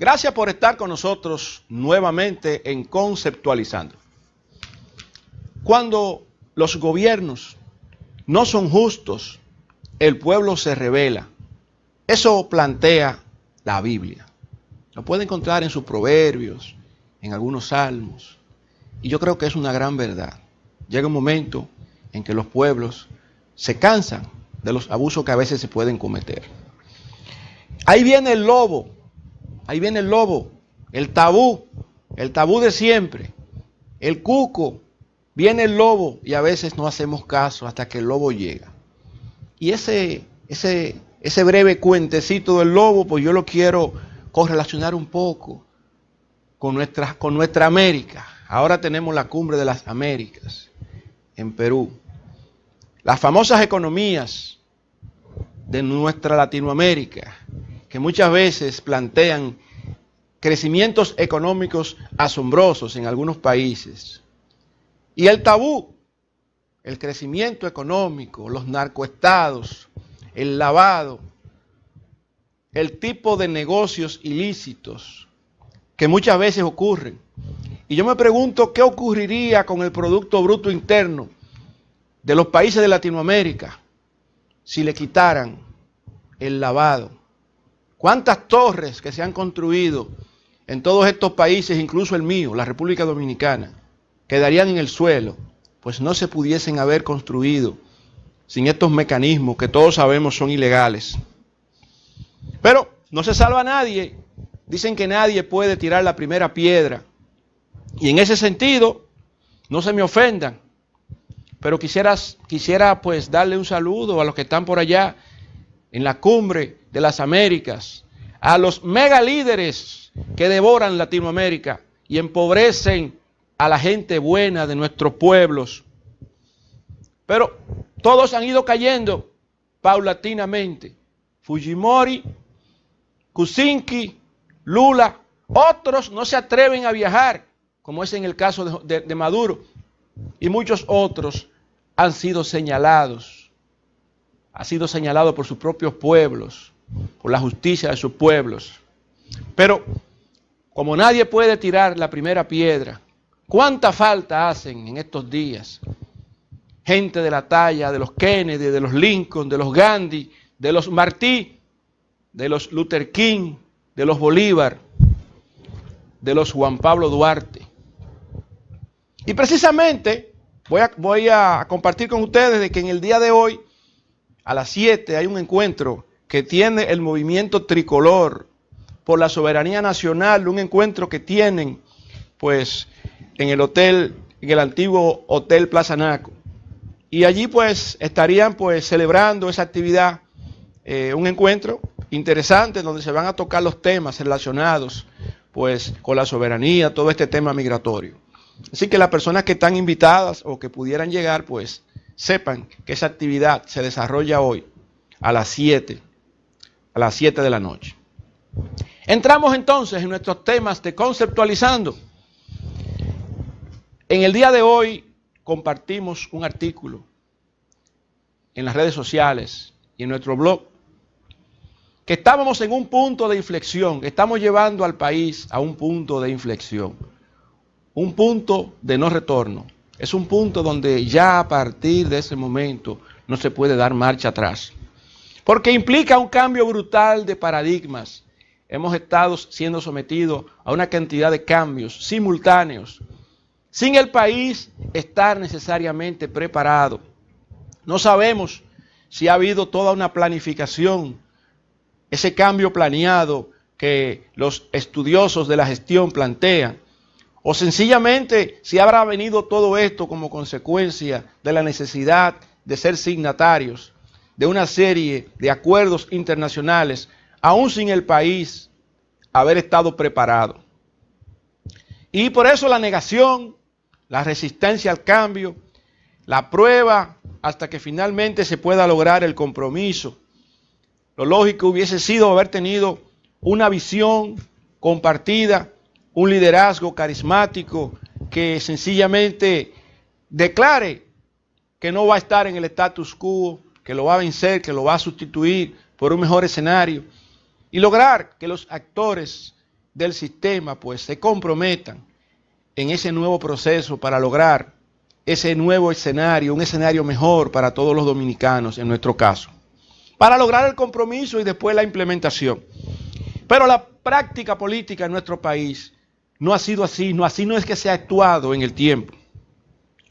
Gracias por estar con nosotros nuevamente en Conceptualizando. Cuando los gobiernos no son justos, el pueblo se rebela. Eso plantea la Biblia. Lo puede encontrar en sus proverbios, en algunos salmos. Y yo creo que es una gran verdad. Llega un momento en que los pueblos se cansan de los abusos que a veces se pueden cometer. Ahí viene el lobo, el tabú de siempre, el cuco, viene el lobo y a veces no hacemos caso hasta que el lobo llega. Y ese breve cuentecito del lobo, pues yo lo quiero correlacionar un poco con nuestra América. Ahora tenemos la Cumbre de las Américas en Perú. Las famosas economías de nuestra Latinoamérica, que muchas veces plantean crecimientos económicos asombrosos en algunos países. Y el tabú, el crecimiento económico, los narcoestados, el lavado, el tipo de negocios ilícitos que muchas veces ocurren. Y yo me pregunto qué ocurriría con el Producto Bruto Interno de los países de Latinoamérica si le quitaran el lavado. ¿Cuántas torres que se han construido en todos estos países, incluso el mío, la República Dominicana, quedarían en el suelo? Pues no se pudiesen haber construido sin estos mecanismos que todos sabemos son ilegales. Pero no se salva nadie. Dicen que nadie puede tirar la primera piedra. Y en ese sentido, no se me ofendan, pero quisiera pues darle un saludo a los que están por allá en la Cumbre de las Américas, a los mega líderes que devoran Latinoamérica y empobrecen a la gente buena de nuestros pueblos. Pero todos han ido cayendo paulatinamente. Fujimori, Kuczynski, Lula, otros no se atreven a viajar, como es en el caso de Maduro, y muchos otros han sido señalados. Ha sido señalado por sus propios pueblos, por la justicia de sus pueblos. Pero como nadie puede tirar la primera piedra, ¿cuánta falta hacen en estos días? Gente de la talla de los Kennedy, de los Lincoln, de los Gandhi, de los Martí, de los Luther King, de los Bolívar, de los Juan Pablo Duarte. Y precisamente voy a compartir con ustedes de que en el día de hoy, a las 7, hay un encuentro que tiene el movimiento tricolor por la soberanía nacional, un encuentro que tienen pues en el antiguo Hotel Plaza Naco. Y allí pues estarían pues celebrando esa actividad, un encuentro interesante donde se van a tocar los temas relacionados pues con la soberanía, todo este tema migratorio. Así que las personas que están invitadas o que pudieran llegar, pues sepan que esa actividad se desarrolla hoy a las 7 de la noche. Entramos entonces en nuestros temas de Conceptualizando. En el día de hoy compartimos un artículo en las redes sociales y en nuestro blog, que estábamos en un punto de inflexión, estamos llevando al país a un punto de inflexión. Un punto de no retorno. Es un punto donde ya a partir de ese momento no se puede dar marcha atrás. Porque implica un cambio brutal de paradigmas. Hemos estado siendo sometidos a una cantidad de cambios simultáneos, sin el país estar necesariamente preparado. No sabemos si ha habido toda una planificación, ese cambio planeado que los estudiosos de la gestión plantean. O sencillamente si habrá venido todo esto como consecuencia de la necesidad de ser signatarios de una serie de acuerdos internacionales, aún sin el país haber estado preparado. Y por eso la negación, la resistencia al cambio, la prueba hasta que finalmente se pueda lograr el compromiso. Lo lógico hubiese sido haber tenido una visión compartida, un liderazgo carismático que sencillamente declare que no va a estar en el status quo, que lo va a vencer, que lo va a sustituir por un mejor escenario y lograr que los actores del sistema pues se comprometan en ese nuevo proceso para lograr ese nuevo escenario, un escenario mejor para todos los dominicanos en nuestro caso, para lograr el compromiso y después la implementación. Pero la práctica política en nuestro país no ha sido así, así no es que se ha actuado en el tiempo.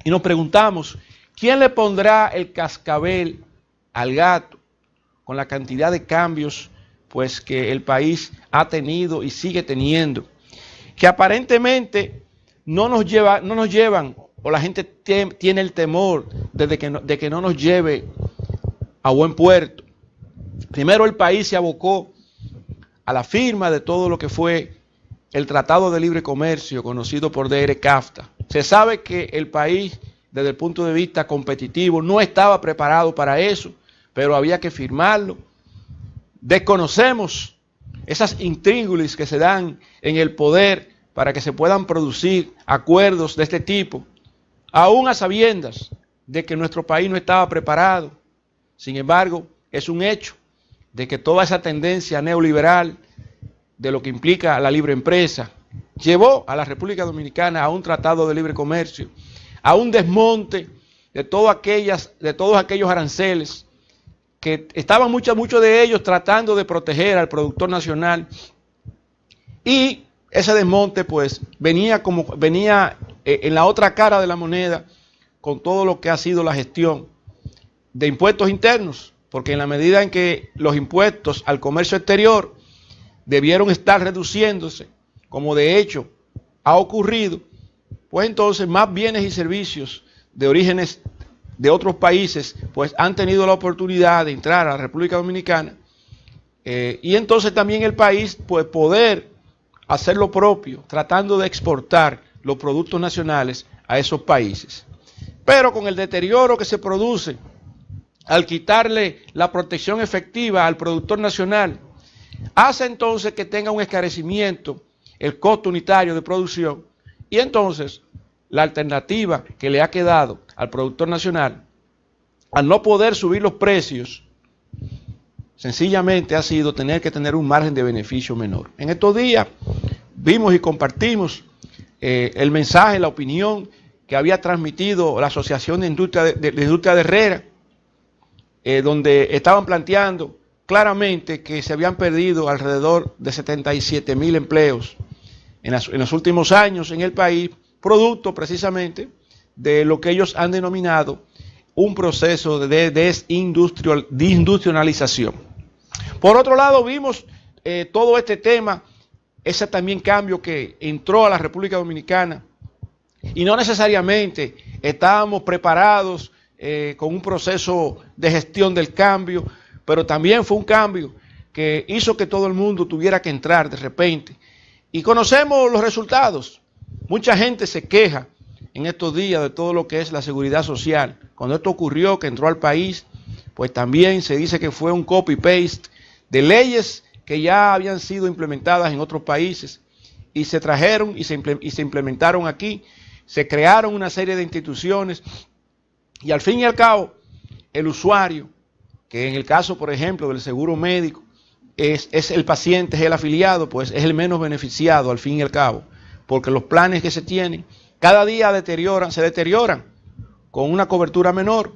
Y nos preguntamos, ¿quién le pondrá el cascabel al gato con la cantidad de cambios pues que el país ha tenido y sigue teniendo, que aparentemente no nos llevan, o la gente tiene el temor de que no nos lleve a buen puerto? Primero, el país se abocó a la firma de todo lo que fue el Tratado de Libre Comercio, conocido por DR-CAFTA. Se sabe que el país, desde el punto de vista competitivo, no estaba preparado para eso, pero había que firmarlo. Desconocemos esas intríngulis que se dan en el poder para que se puedan producir acuerdos de este tipo, aún a sabiendas de que nuestro país no estaba preparado. Sin embargo, es un hecho de que toda esa tendencia neoliberal de lo que implica la libre empresa llevó a la República Dominicana a un tratado de libre comercio, a un desmonte de todos aquellos aranceles que estaban muchos de ellos tratando de proteger al productor nacional, y ese desmonte pues venía en la otra cara de la moneda con todo lo que ha sido la gestión de impuestos internos, porque en la medida en que los impuestos al comercio exterior debieron estar reduciéndose, como de hecho ha ocurrido, pues entonces más bienes y servicios de orígenes de otros países pues han tenido la oportunidad de entrar a la República Dominicana, y entonces también el país pues poder hacer lo propio, tratando de exportar los productos nacionales a esos países. Pero con el deterioro que se produce al quitarle la protección efectiva al productor nacional, hace entonces que tenga un encarecimiento el costo unitario de producción, y entonces la alternativa que le ha quedado al productor nacional, al no poder subir los precios, sencillamente ha sido tener que tener un margen de beneficio menor. En estos días vimos y compartimos el mensaje, la opinión que había transmitido la Asociación de Industria de Herrera, donde estaban planteando claramente que se habían perdido alrededor de 77,000 empleos en los últimos años en el país, producto precisamente de lo que ellos han denominado un proceso de desindustrialización. Por otro lado, vimos todo este tema, ese también cambio que entró a la República Dominicana, y no necesariamente estábamos preparados con un proceso de gestión del cambio, pero también fue un cambio que hizo que todo el mundo tuviera que entrar de repente. Y conocemos los resultados. Mucha gente se queja en estos días de todo lo que es la seguridad social. Cuando esto ocurrió, que entró al país, pues también se dice que fue un copy-paste de leyes que ya habían sido implementadas en otros países y se trajeron y se implementaron aquí. Se crearon una serie de instituciones y al fin y al cabo el usuario, que en el caso por ejemplo del seguro médico es el paciente, es el afiliado, pues es el menos beneficiado al fin y al cabo, porque los planes que se tienen cada día se deterioran con una cobertura menor,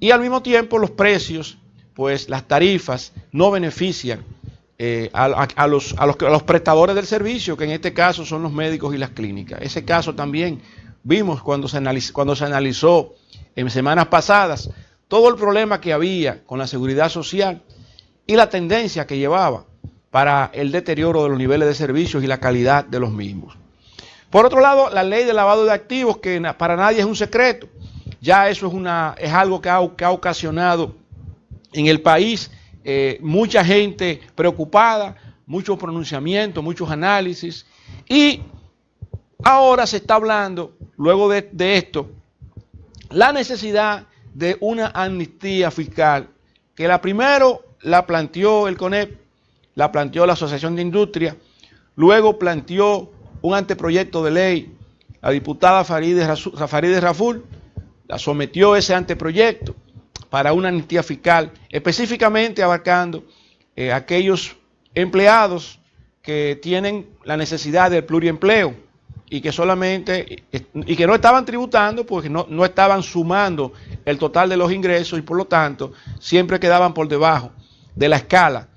y al mismo tiempo los precios, pues las tarifas no benefician a los prestadores del servicio, que en este caso son los médicos y las clínicas. Ese caso también vimos cuando se analizó en semanas pasadas todo el problema que había con la seguridad social y la tendencia que llevaba para el deterioro de los niveles de servicios y la calidad de los mismos. Por otro lado, la ley de lavado de activos, que para nadie es un secreto, ya eso es algo que ha ocasionado en el país mucha gente preocupada, muchos pronunciamientos, muchos análisis, y ahora se está hablando, luego de esto, la necesidad de una amnistía fiscal, que primero la planteó el CONEP, la planteó la Asociación de Industria, luego planteó un anteproyecto de ley, la diputada Farideh Raful, la sometió ese anteproyecto para una amnistía fiscal, específicamente abarcando aquellos empleados que tienen la necesidad del pluriempleo y que no estaban tributando porque no estaban sumando el total de los ingresos y por lo tanto siempre quedaban por debajo de la escala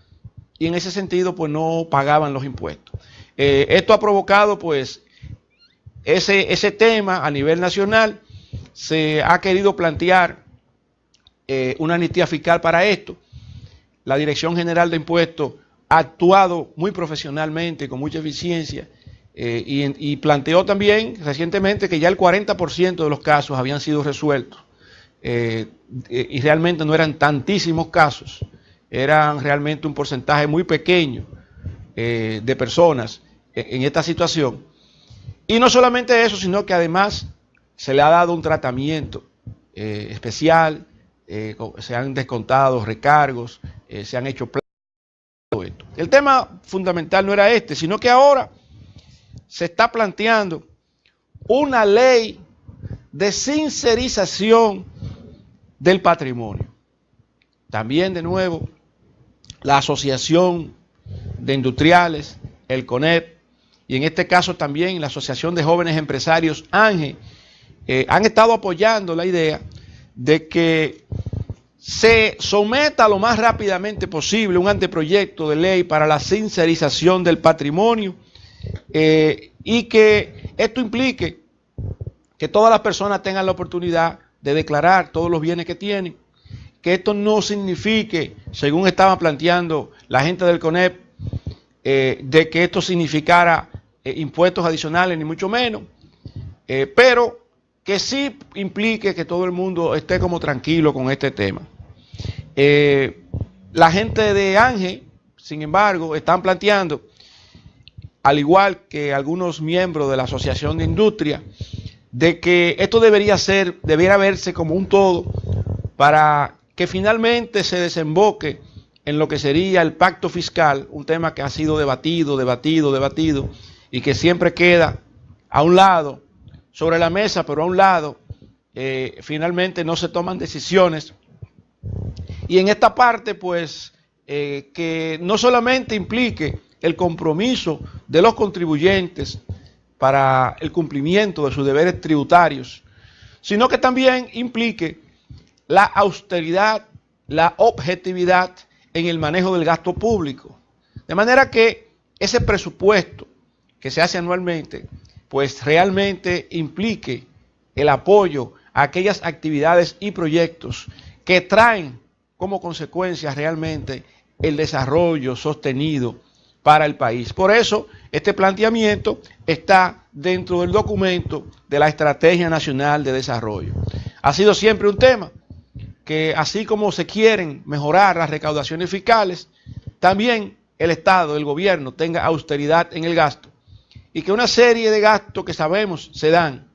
y en ese sentido pues no pagaban los impuestos. Esto ha provocado pues ese tema a nivel nacional. Se ha querido plantear una amnistía fiscal para esto. La Dirección General de Impuestos ha actuado muy profesionalmente, con mucha eficiencia, y planteó también recientemente que ya el 40% de los casos habían sido resueltos. Y realmente no eran tantísimos casos, eran realmente un porcentaje muy pequeño de personas en esta situación. Y no solamente eso, sino que además se le ha dado un tratamiento especial, se han descontado recargos, se han hecho planes, todo esto. El tema fundamental no era este, sino que ahora se está planteando una ley de sincerización del patrimonio. También de nuevo la Asociación de Industriales, el CONEP, y en este caso también la Asociación de Jóvenes Empresarios, ANGE, han estado apoyando la idea de que se someta lo más rápidamente posible un anteproyecto de ley para la sincerización del patrimonio y que esto implique que todas las personas tengan la oportunidad de declarar todos los bienes que tienen, que esto no signifique, según estaba planteando la gente del CONEP, de que esto significara impuestos adicionales, ni mucho menos, pero que sí implique que todo el mundo esté como tranquilo con este tema. La gente de ANGE, sin embargo, están planteando, al igual que algunos miembros de la Asociación de Industria, de que esto debiera verse como un todo para que finalmente se desemboque en lo que sería el pacto fiscal, un tema que ha sido debatido y que siempre queda a un lado, sobre la mesa, pero a un lado, finalmente no se toman decisiones. Y en esta parte, pues, que no solamente implique el compromiso de los contribuyentes para el cumplimiento de sus deberes tributarios, sino que también implique la austeridad, la objetividad en el manejo del gasto público. De manera que ese presupuesto que se hace anualmente, pues realmente implique el apoyo a aquellas actividades y proyectos que traen como consecuencia realmente el desarrollo sostenido para el país. Por eso, este planteamiento está dentro del documento de la Estrategia Nacional de Desarrollo. Ha sido siempre un tema que, así como se quieren mejorar las recaudaciones fiscales, también el Estado, el gobierno, tenga austeridad en el gasto y que una serie de gastos que sabemos se dan,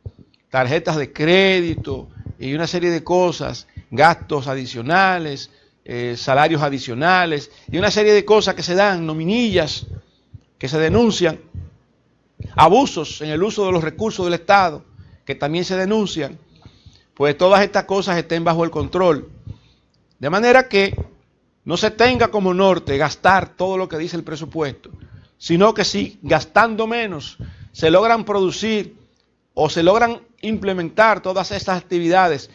tarjetas de crédito y una serie de cosas, gastos adicionales, salarios adicionales y una serie de cosas que se dan, nominillas que se denuncian, abusos en el uso de los recursos del Estado que también se denuncian, pues todas estas cosas estén bajo el control, de manera que no se tenga como norte gastar todo lo que dice el presupuesto, sino que si gastando menos se logran producir o se logran implementar todas estas actividades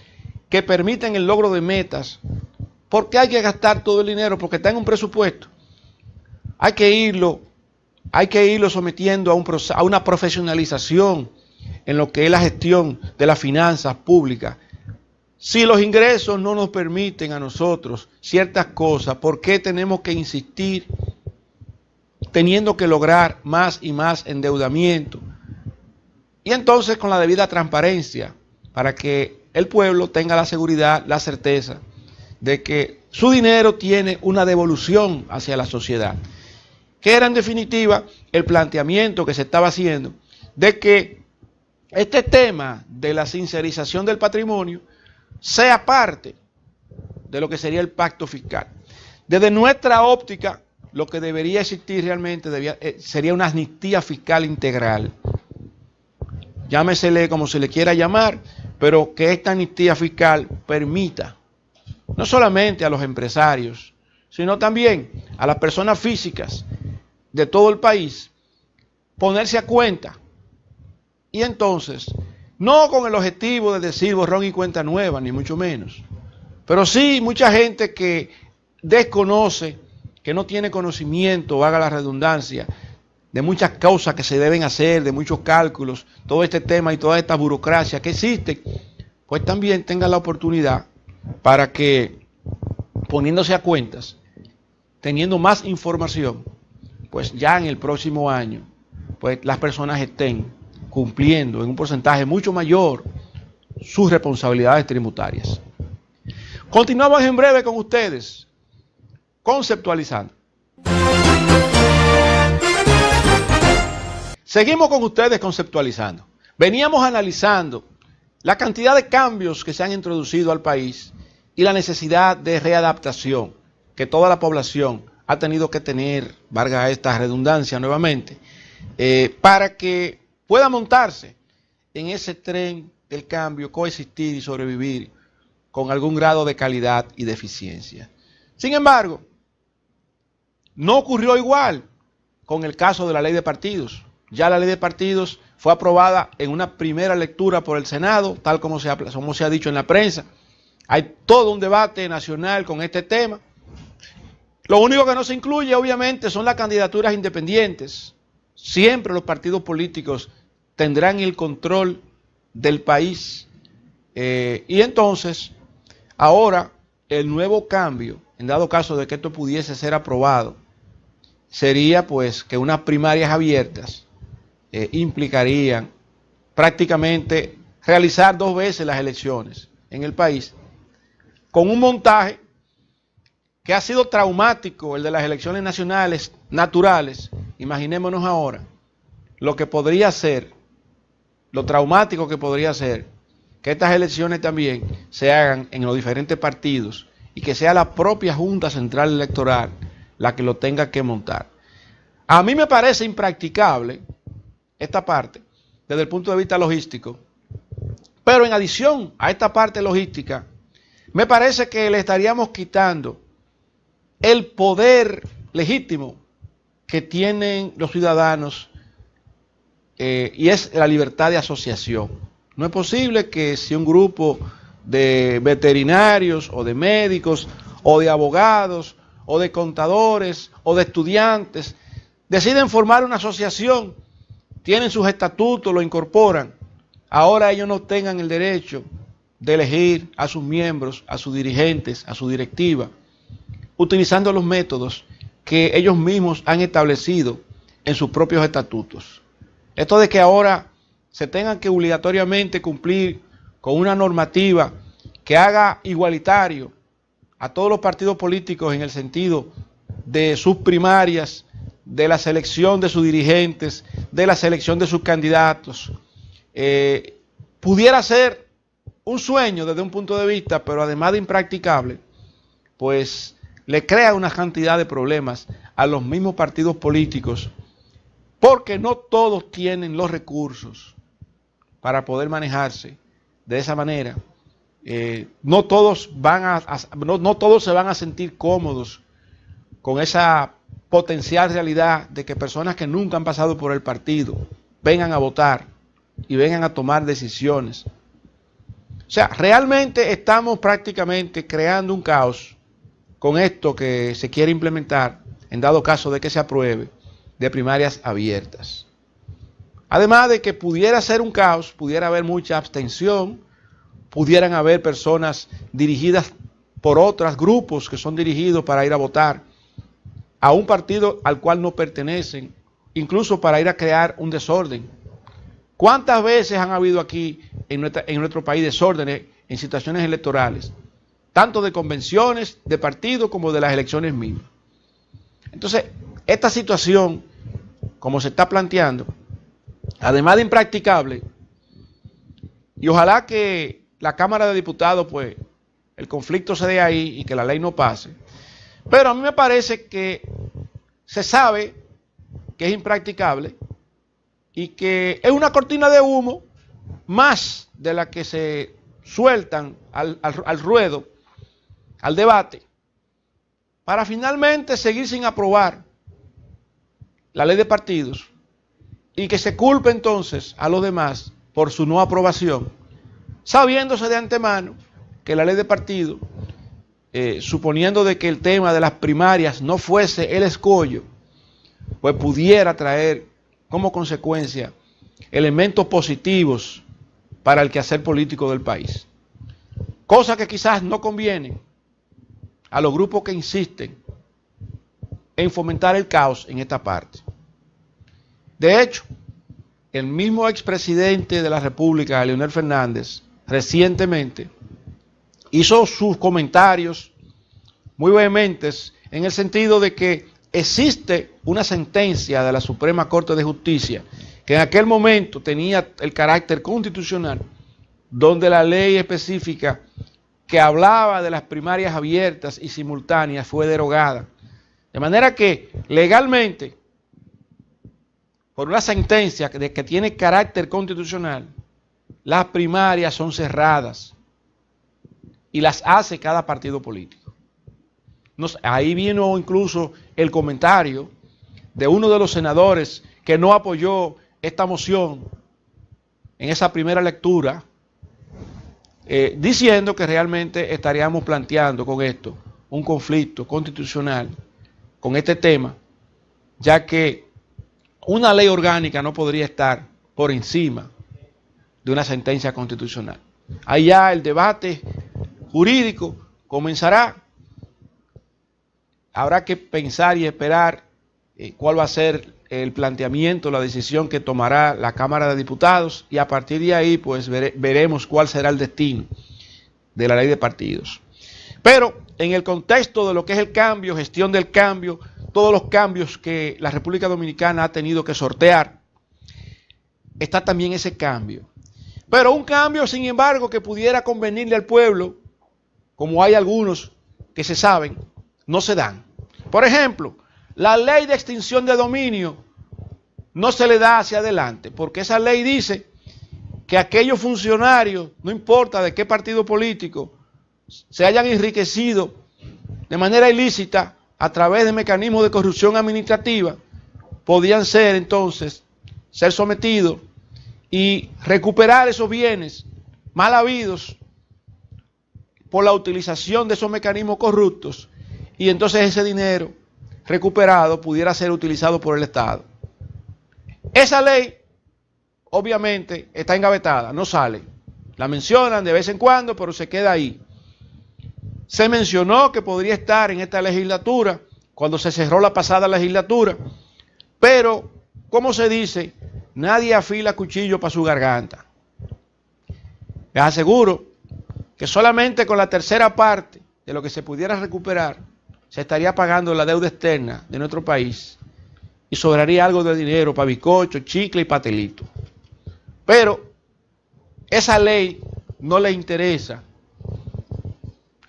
que permiten el logro de metas. ¿Por qué hay que gastar todo el dinero? Porque está en un presupuesto. Hay que irlo sometiendo a una profesionalización en lo que es la gestión de las finanzas públicas. Si los ingresos no nos permiten a nosotros ciertas cosas, ¿por qué tenemos que insistir teniendo que lograr más y más endeudamiento? Y entonces con la debida transparencia, para que el pueblo tenga la seguridad, la certeza de que su dinero tiene una devolución hacia la sociedad, que era en definitiva el planteamiento que se estaba haciendo de que este tema de la sincerización del patrimonio sea parte de lo que sería el pacto fiscal. Desde nuestra óptica, lo que debería existir realmente sería una amnistía fiscal integral. Llámesele como se le quiera llamar, pero que esta amnistía fiscal permita no solamente a los empresarios, sino también a las personas físicas de todo el país, ponerse a cuenta. Y entonces, no con el objetivo de decir borrón y cuenta nueva, ni mucho menos, pero sí mucha gente que desconoce, que no tiene conocimiento, haga la redundancia, de muchas causas que se deben hacer, de muchos cálculos, todo este tema y toda esta burocracia que existe, pues también tengan la oportunidad para que, poniéndose a cuentas, teniendo más información, pues ya en el próximo año, pues las personas estén cumpliendo en un porcentaje mucho mayor sus responsabilidades tributarias. Continuamos en breve con ustedes, conceptualizando. Seguimos con ustedes conceptualizando. Veníamos analizando la cantidad de cambios que se han introducido al país y la necesidad de readaptación que toda la población ha tenido que tener, valga esta redundancia nuevamente, para que pueda montarse en ese tren del cambio, coexistir y sobrevivir con algún grado de calidad y de eficiencia. Sin embargo, no ocurrió igual con el caso de la ley de partidos. Ya la ley de partidos fue aprobada en una primera lectura por el Senado, tal como se ha dicho en la prensa. Hay todo un debate nacional con este tema. Lo único que no se incluye, obviamente, son las candidaturas independientes. Siempre los partidos políticos tendrán el control del país. Y entonces, ahora, el nuevo cambio, en dado caso de que esto pudiese ser aprobado, sería pues que unas primarias abiertas implicarían prácticamente realizar 2 veces las elecciones en el país, con un montaje que ha sido traumático, el de las elecciones nacionales naturales. Imaginémonos ahora lo que podría ser, lo traumático que podría ser, que estas elecciones también se hagan en los diferentes partidos y que sea la propia Junta Central Electoral la que lo tenga que montar. A mí me parece impracticable esta parte desde el punto de vista logístico, pero en adición a esta parte logística, me parece que le estaríamos quitando el poder legítimo que tienen los ciudadanos y es la libertad de asociación. No es posible que si un grupo de veterinarios o de médicos o de abogados o de contadores o de estudiantes deciden formar una asociación, tienen sus estatutos, lo incorporan, ahora ellos no tengan el derecho de elegir a sus miembros, a sus dirigentes, a su directiva, utilizando los métodos que ellos mismos han establecido en sus propios estatutos. Esto de que ahora se tengan que obligatoriamente cumplir con una normativa que haga igualitario a todos los partidos políticos en el sentido de sus primarias, de la selección de sus dirigentes, de la selección de sus candidatos, pudiera ser un sueño desde un punto de vista, pero además de impracticable, pues le crea una cantidad de problemas a los mismos partidos políticos, porque no todos tienen los recursos para poder manejarse de esa manera. No todos se van a sentir cómodos con esa potencial realidad de que personas que nunca han pasado por el partido vengan a votar y vengan a tomar decisiones. O sea, realmente estamos prácticamente creando un caos con esto que se quiere implementar en dado caso de que se apruebe de primarias abiertas. Además de que pudiera ser un caos, pudiera haber mucha abstención, pudieran haber personas dirigidas por otros grupos que son dirigidos para ir a votar a un partido al cual no pertenecen, incluso para ir a crear un desorden. ¿Cuántas veces han habido aquí en nuestro país desórdenes en situaciones electorales? Tanto de convenciones, de partidos, como de las elecciones mismas. Entonces, esta situación, como se está planteando, además de impracticable, y ojalá que la Cámara de Diputados, pues, el conflicto se dé ahí y que la ley no pase. Pero a mí me parece que se sabe que es impracticable y que es una cortina de humo más de la que se sueltan al ruedo, al debate, para finalmente seguir sin aprobar la ley de partidos y que se culpe entonces a los demás por su no aprobación, sabiéndose de antemano que la ley de partidos, suponiendo de que el tema de las primarias no fuese el escollo, pues pudiera traer como consecuencia elementos positivos para el quehacer político del país. Cosa que quizás no conviene a los grupos que insisten en fomentar el caos en esta parte. De hecho, el mismo expresidente de la República, Leonel Fernández, recientemente hizo sus comentarios muy vehementes en el sentido de que existe una sentencia de la Suprema Corte de Justicia que en aquel momento tenía el carácter constitucional, donde la ley específica que hablaba de las primarias abiertas y simultáneas fue derogada. De manera que legalmente, por una sentencia que tiene carácter constitucional, las primarias son cerradas y las hace cada partido político. Ahí vino incluso el comentario de uno de los senadores que no apoyó esta moción en esa primera lectura, diciendo que realmente estaríamos planteando con esto un conflicto constitucional con este tema, ya que una ley orgánica no podría estar por encima de una sentencia constitucional. Ahí ya el debate jurídico comenzará. Habrá que pensar y esperar cuál va a ser el planteamiento, la decisión que tomará la Cámara de Diputados, y a partir de ahí pues veremos cuál será el destino de la ley de partidos. Pero en el contexto de lo que es el cambio, gestión del cambio, todos los cambios que la República Dominicana ha tenido que sortear, está también ese cambio. Pero un cambio, sin embargo, que pudiera convenirle al pueblo, como hay algunos que se saben, no se dan. Por ejemplo, la ley de extinción de dominio no se le da hacia adelante, porque esa ley dice que aquellos funcionarios, no importa de qué partido político, se hayan enriquecido de manera ilícita a través de mecanismos de corrupción administrativa, podían ser entonces, ser sometidos y recuperar esos bienes mal habidos por la utilización de esos mecanismos corruptos, y entonces ese dinero recuperado pudiera ser utilizado por el Estado. Esa ley, obviamente, está engavetada, no sale. La mencionan de vez en cuando, pero se queda ahí. Se mencionó que podría estar en esta legislatura, cuando se cerró la pasada legislatura, pero, como se dice, nadie afila cuchillo para su garganta. Les aseguro que solamente con la tercera parte de lo que se pudiera recuperar, se estaría pagando la deuda externa de nuestro país y sobraría algo de dinero para bizcocho, chicle y pastelito. Pero esa ley no le interesa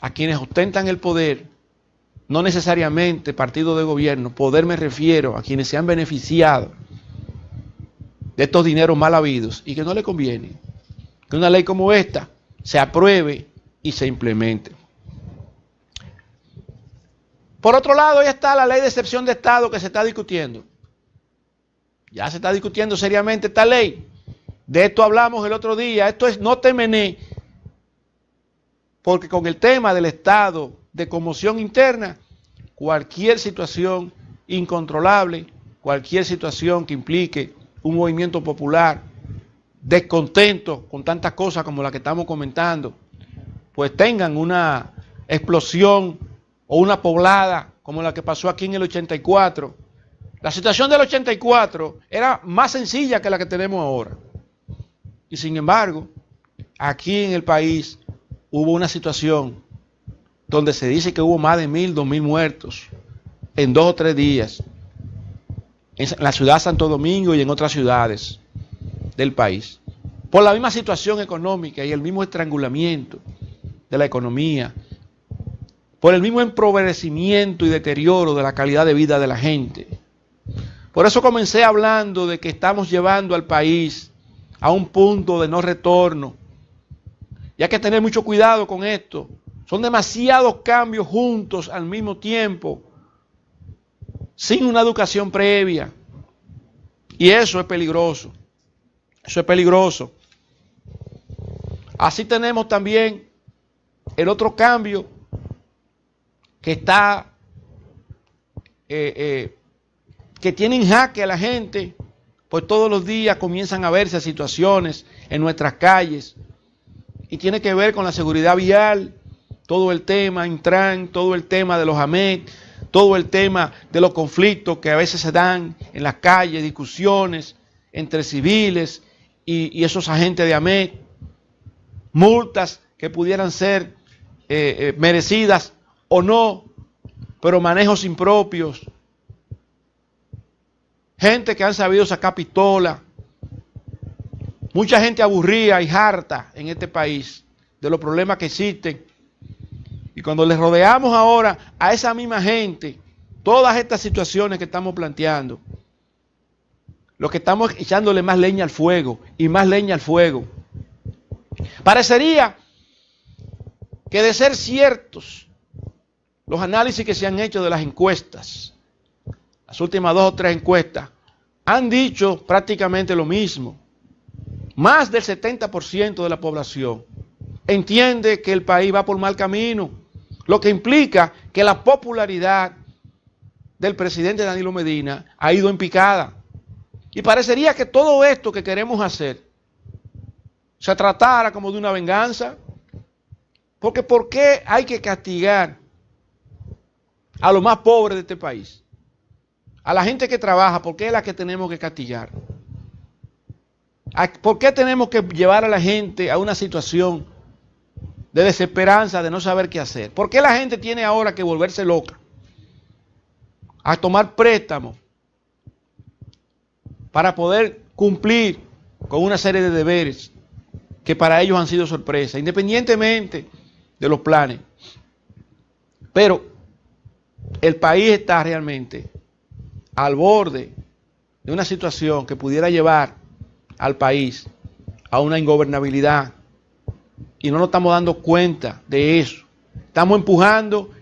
a quienes ostentan el poder, no necesariamente partido de gobierno. Poder me refiero a quienes se han beneficiado de estos dineros mal habidos y que no le conviene que una ley como esta se apruebe y se implemente. Por otro lado, ya está la ley de excepción de Estado que se está discutiendo. Ya se está discutiendo seriamente esta ley. De esto hablamos el otro día. Esto es no temené, porque con el tema del estado de conmoción interna, cualquier situación incontrolable, cualquier situación que implique un movimiento popular, descontento con tantas cosas como la que estamos comentando, pues tengan una explosión o una poblada como la que pasó aquí en el 84. La situación del 84 era más sencilla que la que tenemos ahora. Y sin embargo, aquí en el país hubo una situación donde se dice que hubo más de 1.000, 2.000 muertos en 2 o 3 días en la ciudad de Santo Domingo y en otras ciudades del país, por la misma situación económica y el mismo estrangulamiento de la economía, por el mismo empobrecimiento y deterioro de la calidad de vida de la gente. Por eso comencé hablando de que estamos llevando al país a un punto de no retorno. Y hay que tener mucho cuidado con esto. Son demasiados cambios juntos al mismo tiempo, sin una educación previa. Y eso es peligroso. Eso es peligroso. Así tenemos también el otro cambio que está, que tiene en jaque a la gente, pues todos los días comienzan a verse situaciones en nuestras calles y tiene que ver con la seguridad vial, todo el tema Intran, todo el tema de los AMET, todo el tema de los conflictos que a veces se dan en las calles, discusiones entre civiles y esos agentes de AMET, multas que pudieran ser merecidas o no, pero manejos impropios, gente que han sabido sacar pistola, mucha gente aburrida y harta en este país de los problemas que existen. Y cuando les rodeamos ahora a esa misma gente, todas estas situaciones que estamos planteando, lo que estamos echándole más leña al fuego y más leña al fuego. Parecería que de ser ciertos los análisis que se han hecho de las encuestas, las últimas 2 o 3 encuestas, han dicho prácticamente lo mismo. Más del 70% de la población entiende que el país va por mal camino, lo que implica que la popularidad del presidente Danilo Medina ha ido en picada. Y parecería que todo esto que queremos hacer se tratara como de una venganza, porque ¿por qué hay que castigar a los más pobres de este país? A la gente que trabaja, ¿por qué es la que tenemos que castigar? ¿Por qué tenemos que llevar a la gente a una situación de desesperanza, de no saber qué hacer? ¿Por qué la gente tiene ahora que volverse loca? A tomar préstamos para poder cumplir con una serie de deberes que para ellos han sido sorpresa, independientemente de los planes. Pero el país está realmente al borde de una situación que pudiera llevar al país a una ingobernabilidad y no nos estamos dando cuenta de eso. Estamos empujando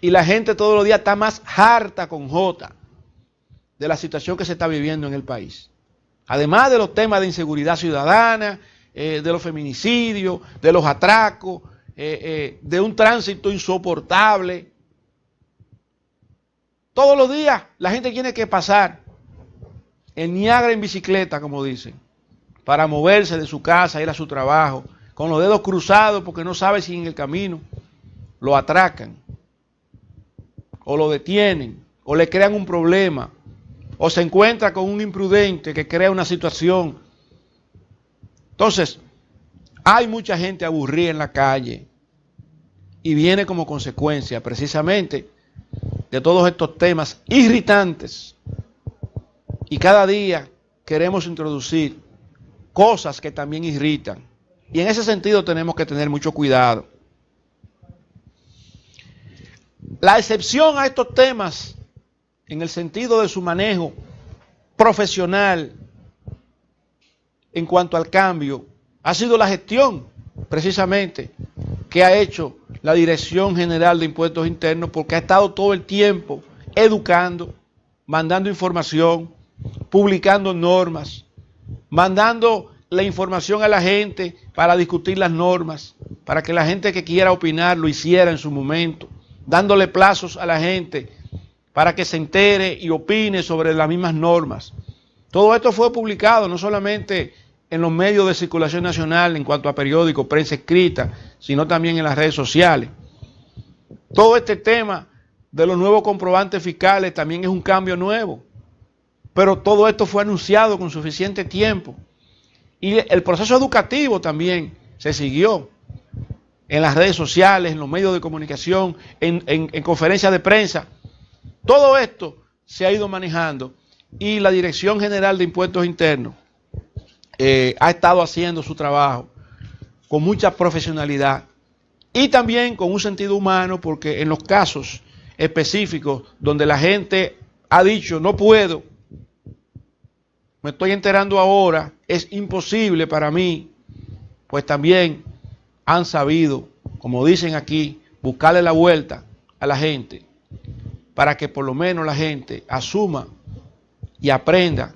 y la gente todos los días está más harta con J de la situación que se está viviendo en el país. Además de los temas de inseguridad ciudadana, de los feminicidios, de los atracos, de un tránsito insoportable. Todos los días la gente tiene que pasar el Niágara en bicicleta, como dicen, para moverse de su casa, ir a su trabajo, con los dedos cruzados porque no sabe si en el camino lo atracan, o lo detienen, o le crean un problema, o se encuentra con un imprudente que crea una situación. Entonces, hay mucha gente aburrida en la calle y viene como consecuencia precisamente de todos estos temas irritantes. Y cada día queremos introducir cosas que también irritan. Y en ese sentido tenemos que tener mucho cuidado. La excepción a estos temas, en el sentido de su manejo profesional en cuanto al cambio, ha sido la gestión, precisamente, que ha hecho la Dirección General de Impuestos Internos, porque ha estado todo el tiempo educando, mandando información, publicando normas, mandando la información a la gente para discutir las normas, para que la gente que quiera opinar lo hiciera en su momento, dándole plazos a la gente para que se entere y opine sobre las mismas normas. Todo esto fue publicado no solamente en los medios de circulación nacional en cuanto a periódicos, prensa escrita, sino también en las redes sociales. Todo este tema de los nuevos comprobantes fiscales también es un cambio nuevo, pero todo esto fue anunciado con suficiente tiempo. Y el proceso educativo también se siguió en las redes sociales, en los medios de comunicación, en conferencias de prensa. Todo esto se ha ido manejando y la Dirección General de Impuestos Internos ha estado haciendo su trabajo con mucha profesionalidad y también con un sentido humano, porque en los casos específicos donde la gente ha dicho no puedo, me estoy enterando ahora, es imposible para mí, pues también han sabido, como dicen aquí, buscarle la vuelta a la gente para que por lo menos la gente asuma y aprenda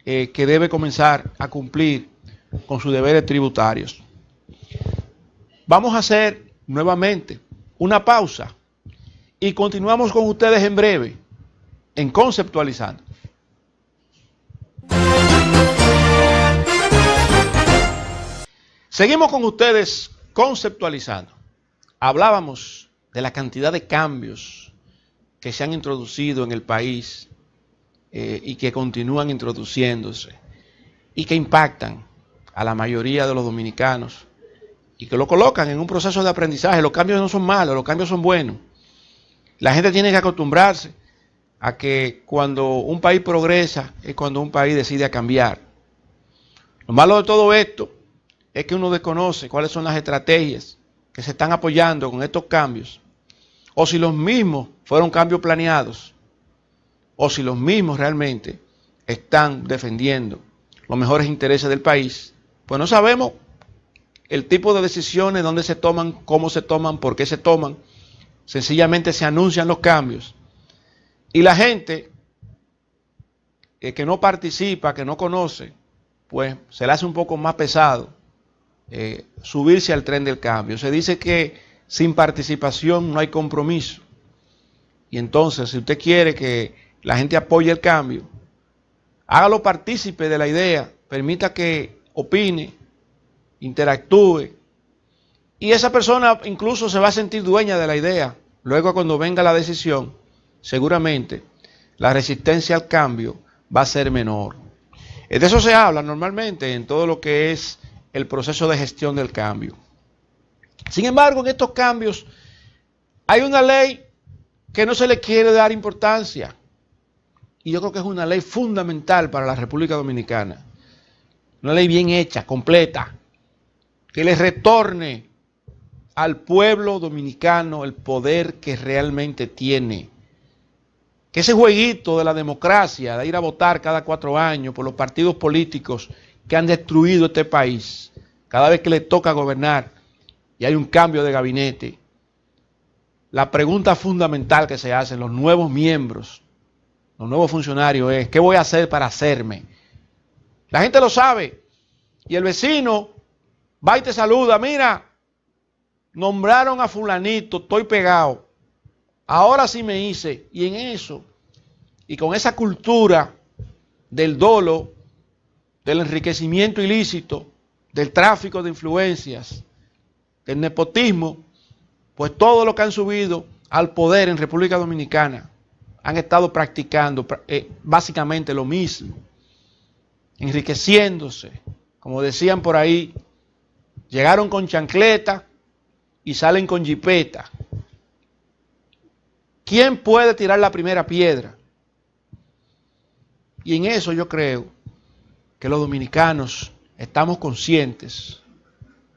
que debe comenzar a cumplir con sus deberes tributarios. Vamos a hacer nuevamente una pausa y continuamos con ustedes en breve en Conceptualizando. Seguimos con ustedes conceptualizando. Hablábamos de la cantidad de cambios que se han introducido en el país y que continúan introduciéndose y que impactan a la mayoría de los dominicanos y que lo colocan en un proceso de aprendizaje. Los cambios no son malos, los cambios son buenos. La gente tiene que acostumbrarse a que cuando un país progresa es cuando un país decide cambiar. Lo malo de todo esto es que uno desconoce cuáles son las estrategias que se están apoyando con estos cambios, o si los mismos fueron cambios planeados, o si los mismos realmente están defendiendo los mejores intereses del país. Pues no sabemos el tipo de decisiones, dónde se toman, cómo se toman, por qué se toman. Sencillamente se anuncian los cambios. Y la gente que no participa, que no conoce, pues se le hace un poco más pesado subirse al tren del cambio. Se dice que sin participación no hay compromiso. Y entonces, si usted quiere que la gente apoye el cambio, hágalo partícipe de la idea, permita que opine, interactúe, y esa persona incluso se va a sentir dueña de la idea. Luego, cuando venga la decisión, seguramente la resistencia al cambio va a ser menor. De eso se habla normalmente en todo lo que es el proceso de gestión del cambio. Sin embargo, en estos cambios hay una ley que no se le quiere dar importancia, y yo creo que es una ley fundamental para la República Dominicana. Una ley bien hecha, completa, que le retorne al pueblo dominicano el poder que realmente tiene. Que ese jueguito de la democracia, de ir a votar cada 4 años por los partidos políticos que han destruido este país, cada vez que le toca gobernar y hay un cambio de gabinete, la pregunta fundamental que se hacen los nuevos miembros, los nuevos funcionarios es: ¿qué voy a hacer para hacerme? La gente lo sabe, y el vecino va y te saluda: mira, nombraron a fulanito, estoy pegado, ahora sí me hice. Y en eso, y con esa cultura del dolo, del enriquecimiento ilícito, del tráfico de influencias, del nepotismo, pues todo lo que han subido al poder en República Dominicana han estado practicando básicamente lo mismo, enriqueciéndose. Como decían por ahí, llegaron con chancleta y salen con jipeta. ¿Quién puede tirar la primera piedra? Y en eso yo creo que los dominicanos estamos conscientes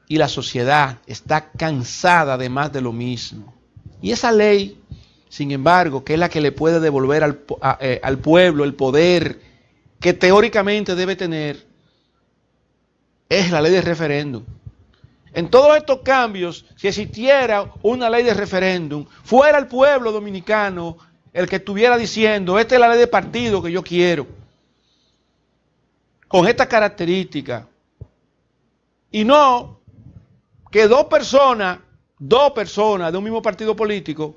y la sociedad está cansada de más de lo mismo. Y esa ley, sin embargo, que es la que le puede devolver al pueblo el poder que teóricamente debe tener, es la ley de referéndum. En todos estos cambios, si existiera una ley de referéndum, fuera el pueblo dominicano el que estuviera diciendo: esta es la ley de partido que yo quiero, con esta característica, y no que dos personas de un mismo partido político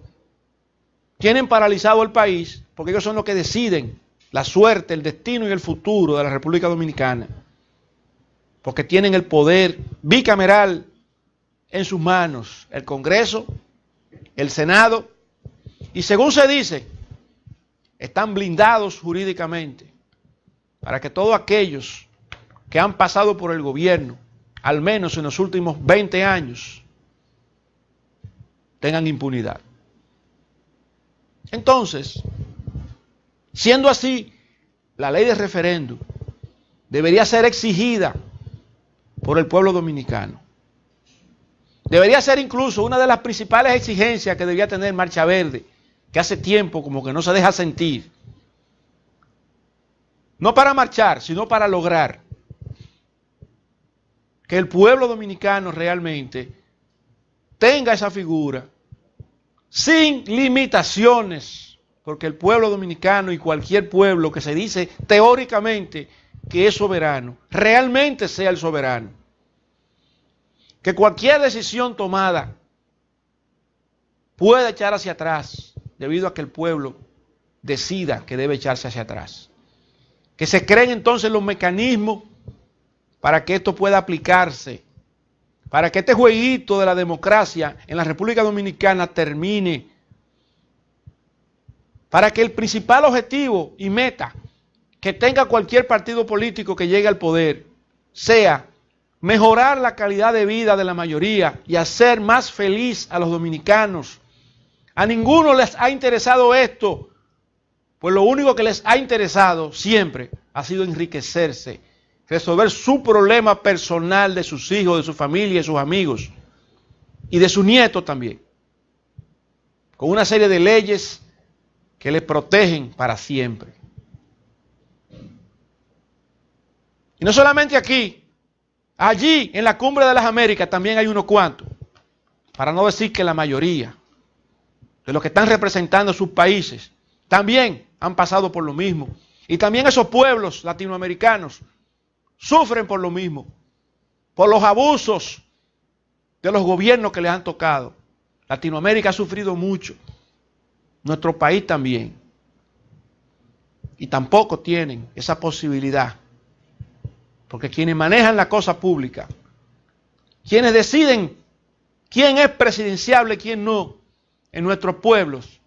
tienen paralizado el país, porque ellos son los que deciden la suerte, el destino y el futuro de la República Dominicana, porque tienen el poder bicameral en sus manos, el Congreso, el Senado, y según se dice, están blindados jurídicamente para que todos aquellos que han pasado por el gobierno, al menos en los últimos 20 años, tengan impunidad. Entonces, siendo así, la ley de referéndum debería ser exigida por el pueblo dominicano. Debería ser incluso una de las principales exigencias que debía tener Marcha Verde, que hace tiempo como que no se deja sentir. No para marchar, sino para lograr que el pueblo dominicano realmente tenga esa figura sin limitaciones, porque el pueblo dominicano y cualquier pueblo que se dice teóricamente que es soberano, realmente sea el soberano. Que cualquier decisión tomada pueda echar hacia atrás debido a que el pueblo decida que debe echarse hacia atrás. Que se creen entonces los mecanismos para que esto pueda aplicarse, para que este jueguito de la democracia en la República Dominicana termine, para que el principal objetivo y meta que tenga cualquier partido político que llegue al poder sea mejorar la calidad de vida de la mayoría y hacer más feliz a los dominicanos. A ninguno les ha interesado esto, pues lo único que les ha interesado siempre ha sido enriquecerse, resolver su problema personal de sus hijos, de su familia, de sus amigos y de sus nietos también, con una serie de leyes que les protegen para siempre. Y no solamente aquí, allí en la Cumbre de las Américas también hay unos cuantos, para no decir que la mayoría de los que están representando sus países también han pasado por lo mismo. Y también esos pueblos latinoamericanos sufren por lo mismo, por los abusos de los gobiernos que les han tocado. Latinoamérica ha sufrido mucho, nuestro país también. Y tampoco tienen esa posibilidad, porque quienes manejan la cosa pública, quienes deciden quién es presidenciable y quién no, en nuestros pueblos,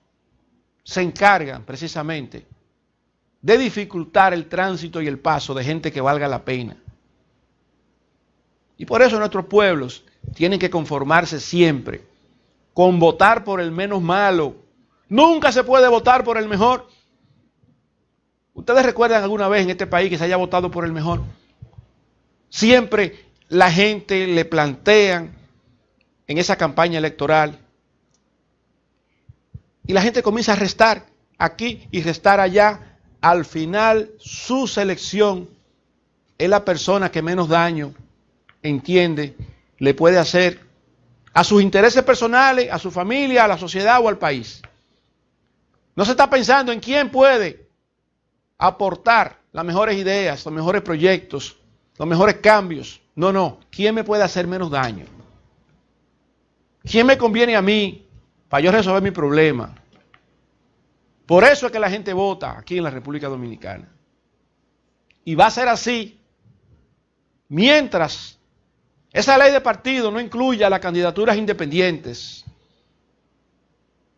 se encargan precisamente de dificultar el tránsito y el paso de gente que valga la pena. Y por eso nuestros pueblos tienen que conformarse siempre con votar por el menos malo. Nunca se puede votar por el mejor. ¿Ustedes recuerdan alguna vez en este país que se haya votado por el mejor? Siempre la gente le plantean en esa campaña electoral y la gente comienza a restar aquí y restar allá. Al final, su selección es la persona que menos daño entiende le puede hacer a sus intereses personales, a su familia, a la sociedad o al país. No se está pensando en quién puede aportar las mejores ideas, los mejores proyectos, los mejores cambios. No, no. ¿Quién me puede hacer menos daño? ¿Quién me conviene a mí para yo resolver mi problema? Por eso es que la gente vota aquí en la República Dominicana. Y va a ser así mientras esa ley de partido no incluya las candidaturas independientes,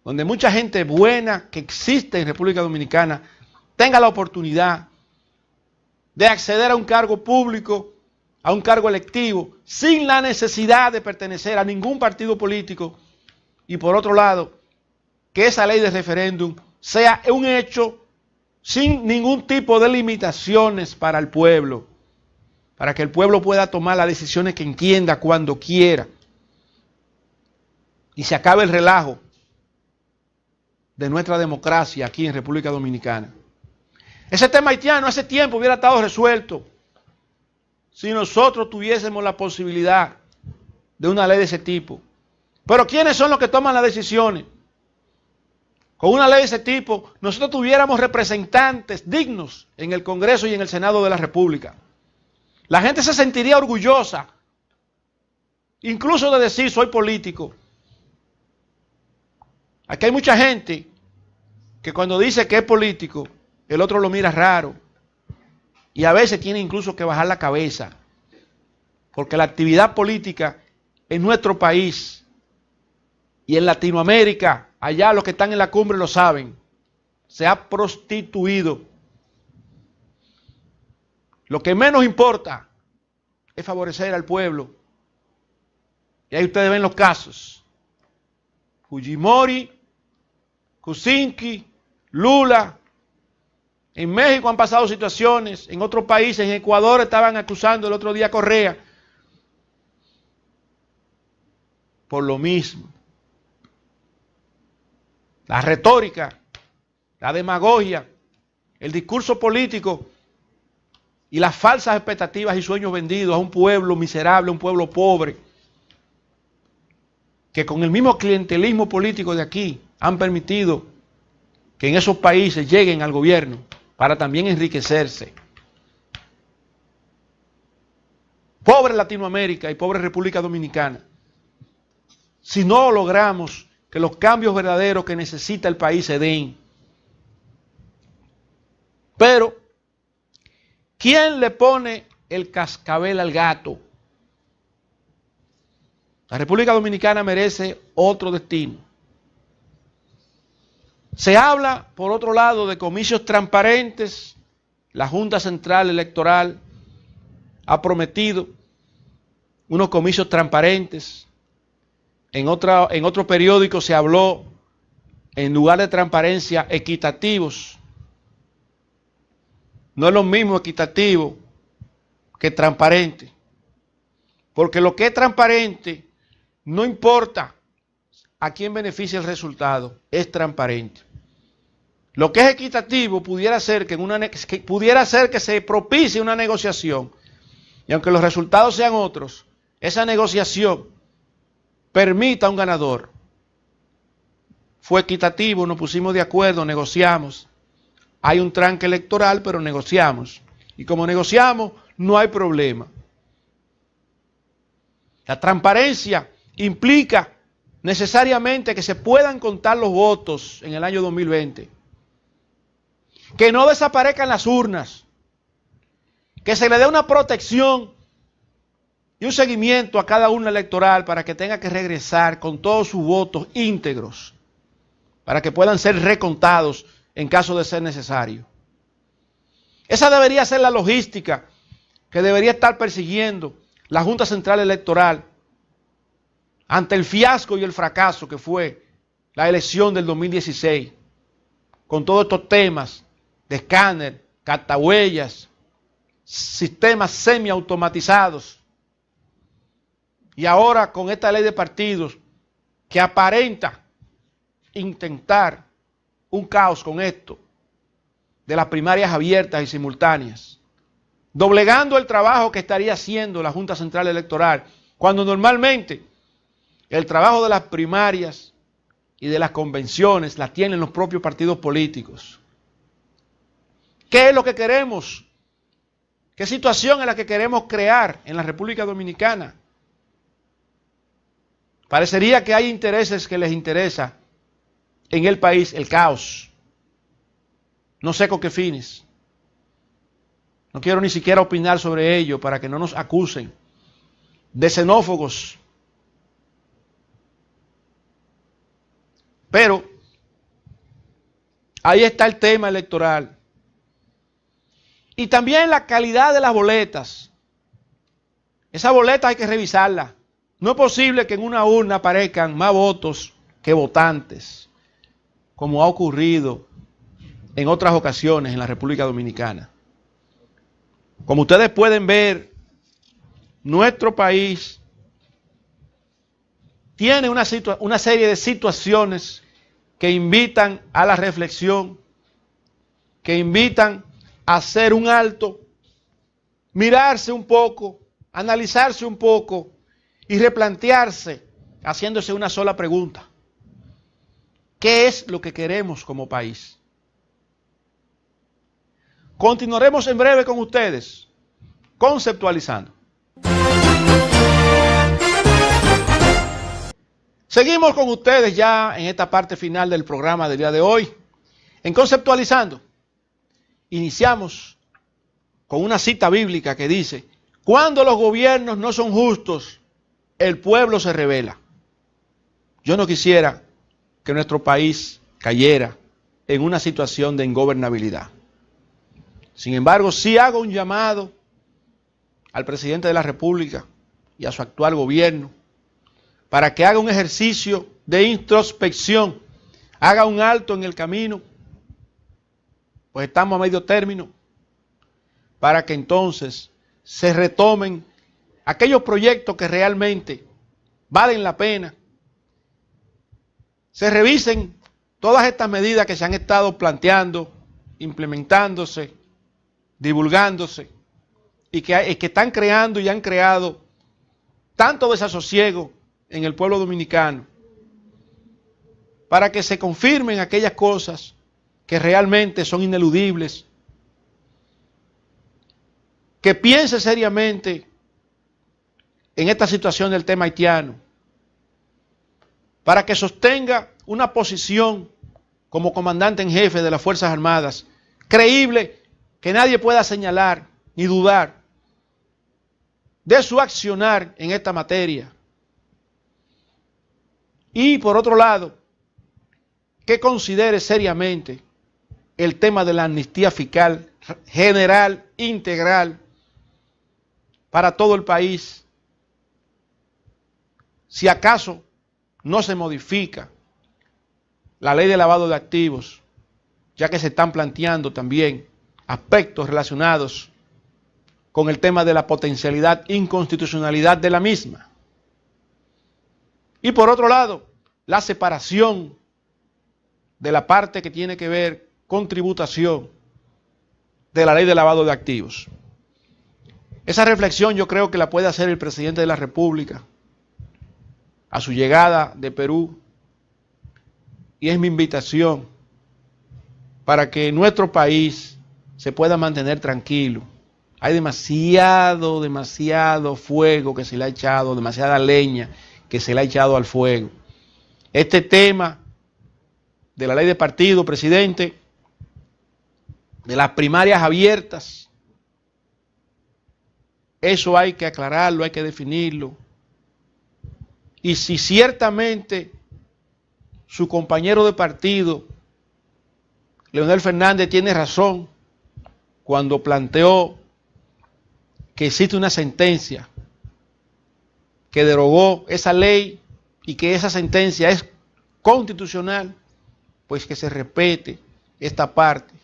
donde mucha gente buena que existe en República Dominicana tenga la oportunidad de acceder a un cargo público, a un cargo electivo, sin la necesidad de pertenecer a ningún partido político. Y por otro lado, que esa ley de referéndum sea un hecho sin ningún tipo de limitaciones para el pueblo, para que el pueblo pueda tomar las decisiones que entienda cuando quiera y se acabe el relajo de nuestra democracia aquí en República Dominicana. Ese tema haitiano hace tiempo hubiera estado resuelto si nosotros tuviésemos la posibilidad de una ley de ese tipo. Pero ¿quiénes son los que toman las decisiones? Con una ley de ese tipo, nosotros tuviéramos representantes dignos en el Congreso y en el Senado de la República. La gente se sentiría orgullosa, incluso de decir soy político. Aquí hay mucha gente que cuando dice que es político, el otro lo mira raro. Y a veces tiene incluso que bajar la cabeza. Porque la actividad política en nuestro país y en Latinoamérica, allá los que están en la cumbre lo saben, se ha prostituido. Lo que menos importa es favorecer al pueblo. Y ahí ustedes ven los casos. Fujimori, Kuczynski, Lula. En México han pasado situaciones, en otros países, en Ecuador estaban acusando el otro día a Correa por lo mismo. La retórica, la demagogia, el discurso político y las falsas expectativas y sueños vendidos a un pueblo miserable, un pueblo pobre, que con el mismo clientelismo político de aquí han permitido que en esos países lleguen al gobierno para también enriquecerse. Pobre Latinoamérica y pobre República Dominicana, si no logramos que los cambios verdaderos que necesita el país se den. Pero, ¿quién le pone el cascabel al gato? La República Dominicana merece otro destino. Se habla, por otro lado, de comicios transparentes. La Junta Central Electoral ha prometido unos comicios transparentes. En otro periódico se habló, en lugar de transparencia, equitativos. No es lo mismo equitativo que transparente. Porque lo que es transparente, no importa a quién beneficia el resultado, es transparente. Lo que es equitativo pudiera ser que se propicie una negociación. Y aunque los resultados sean otros, esa negociación permita a un ganador. Fue equitativo, nos pusimos de acuerdo, negociamos. Hay un tranque electoral, pero negociamos. Y como negociamos, no hay problema. La transparencia implica necesariamente que se puedan contar los votos en el año 2020. Que no desaparezcan las urnas. Que se le dé una protección y un seguimiento a cada urna electoral para que tenga que regresar con todos sus votos íntegros, para que puedan ser recontados en caso de ser necesario. Esa debería ser la logística que debería estar persiguiendo la Junta Central Electoral ante el fiasco y el fracaso que fue la elección del 2016, con todos estos temas de escáner, captahuellas, sistemas semiautomatizados, y ahora con esta ley de partidos que aparenta intentar un caos con esto de las primarias abiertas y simultáneas, doblegando el trabajo que estaría haciendo la Junta Central Electoral, cuando normalmente el trabajo de las primarias y de las convenciones las tienen los propios partidos políticos. ¿Qué es lo que queremos? ¿Qué situación es la que queremos crear en la República Dominicana? Parecería que hay intereses que les interesa en el país el caos. No sé con qué fines. No quiero ni siquiera opinar sobre ello para que no nos acusen de xenófobos. Pero ahí está el tema electoral. Y también la calidad de las boletas. Esas boletas hay que revisarlas. No es posible que en una urna aparezcan más votos que votantes, como ha ocurrido en otras ocasiones en la República Dominicana. Como ustedes pueden ver, nuestro país tiene una serie de situaciones que invitan a la reflexión, que invitan a hacer un alto, mirarse un poco, analizarse un poco y replantearse haciéndose una sola pregunta. ¿Qué es lo que queremos como país? Continuaremos en breve con ustedes, conceptualizando. Seguimos con ustedes ya en esta parte final del programa del día de hoy, en Conceptualizando. Iniciamos con una cita bíblica que dice: cuando los gobiernos no son justos, el pueblo se rebela. Yo no quisiera que nuestro país cayera en una situación de ingobernabilidad. Sin embargo, sí hago un llamado al presidente de la República y a su actual gobierno para que haga un ejercicio de introspección, haga un alto en el camino, pues estamos a medio término, para que entonces se retomen aquellos proyectos que realmente valen la pena, se revisen todas estas medidas que se han estado planteando, implementándose, divulgándose, y que están creando y han creado tanto desasosiego en el pueblo dominicano, para que se confirmen aquellas cosas que realmente son ineludibles, que piense seriamente en esta situación del tema haitiano, para que sostenga una posición como comandante en jefe de las Fuerzas Armadas, creíble, que nadie pueda señalar ni dudar de su accionar en esta materia. Y por otro lado, que considere seriamente el tema de la amnistía fiscal general, integral, para todo el país. Si acaso no se modifica la ley de lavado de activos, ya que se están planteando también aspectos relacionados con el tema de la potencialidad inconstitucionalidad de la misma. Y por otro lado, la separación de la parte que tiene que ver con tributación de la ley de lavado de activos. Esa reflexión yo creo que la puede hacer el presidente de la República a su llegada de Perú, y es mi invitación para que nuestro país se pueda mantener tranquilo. Hay demasiado fuego que se le ha echado, demasiada leña que se le ha echado al fuego. Este tema de la ley de partido, presidente, de las primarias abiertas, eso hay que aclararlo, hay que definirlo. Y si ciertamente su compañero de partido, Leonel Fernández, tiene razón cuando planteó que existe una sentencia que derogó esa ley y que esa sentencia es constitucional, pues que se respete esta parte.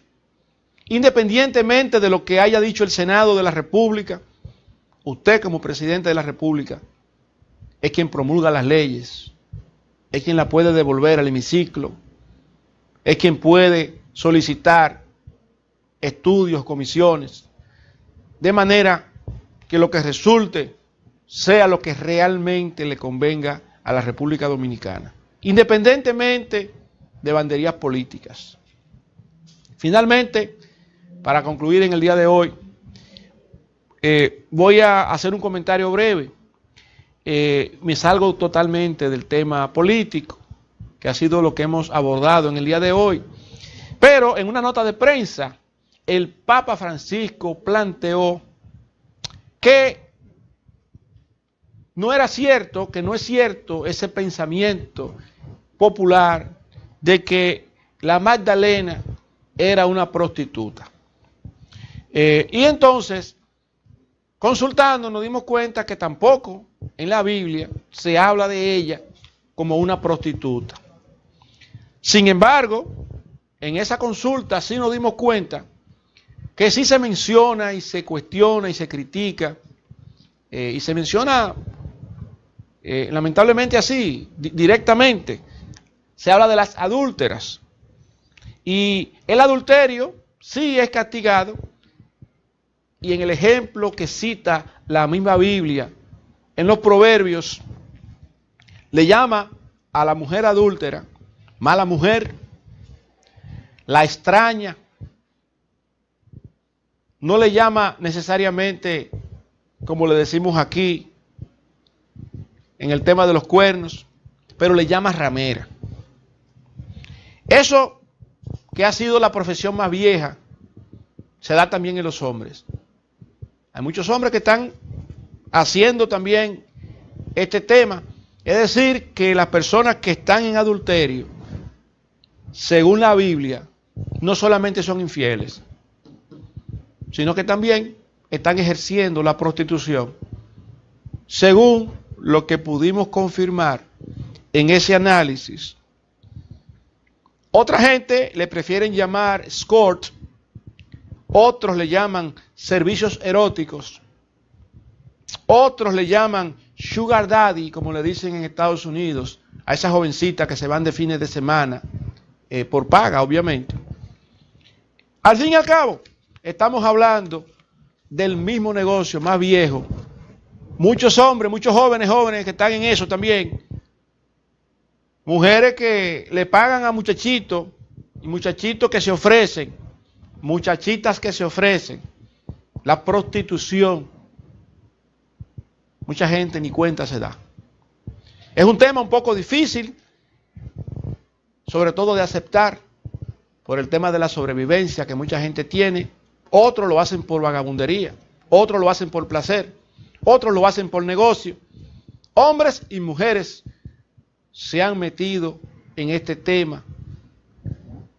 Independientemente de lo que haya dicho el Senado de la República, usted como presidente de la República es quien promulga las leyes, es quien la puede devolver al hemiciclo, es quien puede solicitar estudios, comisiones, de manera que lo que resulte sea lo que realmente le convenga a la República Dominicana, independientemente de banderías políticas. Finalmente, para concluir en el día de hoy, voy a hacer un comentario breve. Me salgo totalmente del tema político, que ha sido lo que hemos abordado en el día de hoy. Pero en una nota de prensa, el Papa Francisco planteó que no era cierto, que no es cierto ese pensamiento popular de que la Magdalena era una prostituta. Y entonces, consultando, nos dimos cuenta que tampoco en la Biblia se habla de ella como una prostituta. Sin embargo, en esa consulta sí nos dimos cuenta que sí se menciona y se cuestiona y se critica y se menciona lamentablemente así, directamente. Se habla de las adúlteras. Y el adulterio sí es castigado. Y en el ejemplo que cita la misma Biblia, en los Proverbios, le llama a la mujer adúltera mala mujer, la extraña. No le llama necesariamente, como le decimos aquí, en el tema de los cuernos, pero le llama ramera. Eso que ha sido la profesión más vieja, se da también en los hombres. Hay muchos hombres que están haciendo también este tema. Es decir, que las personas que están en adulterio, según la Biblia, no solamente son infieles, sino que también están ejerciendo la prostitución, según lo que pudimos confirmar en ese análisis. Otra gente le prefieren llamar escort, otros le llaman servicios eróticos, otros le llaman sugar daddy, como le dicen en Estados Unidos, a esas jovencitas que se van de fines de semana, por paga, obviamente. Al fin y al cabo, estamos hablando del mismo negocio más viejo. Muchos hombres, muchos jóvenes que están en eso también. Mujeres que le pagan a muchachitos y muchachitos que se ofrecen, muchachitas que se ofrecen, la prostitución. Mucha gente ni cuenta se da. Es un tema un poco difícil, sobre todo de aceptar, por el tema de la sobrevivencia que mucha gente tiene. Otros lo hacen por vagabundería, otros lo hacen por placer, otros lo hacen por negocio. Hombres y mujeres se han metido en este tema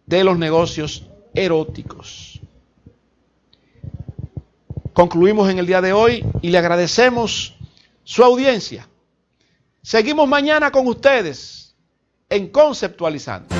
de los negocios eróticos. Concluimos en el día de hoy y le agradecemos su audiencia. Seguimos mañana con ustedes en Conceptualizando.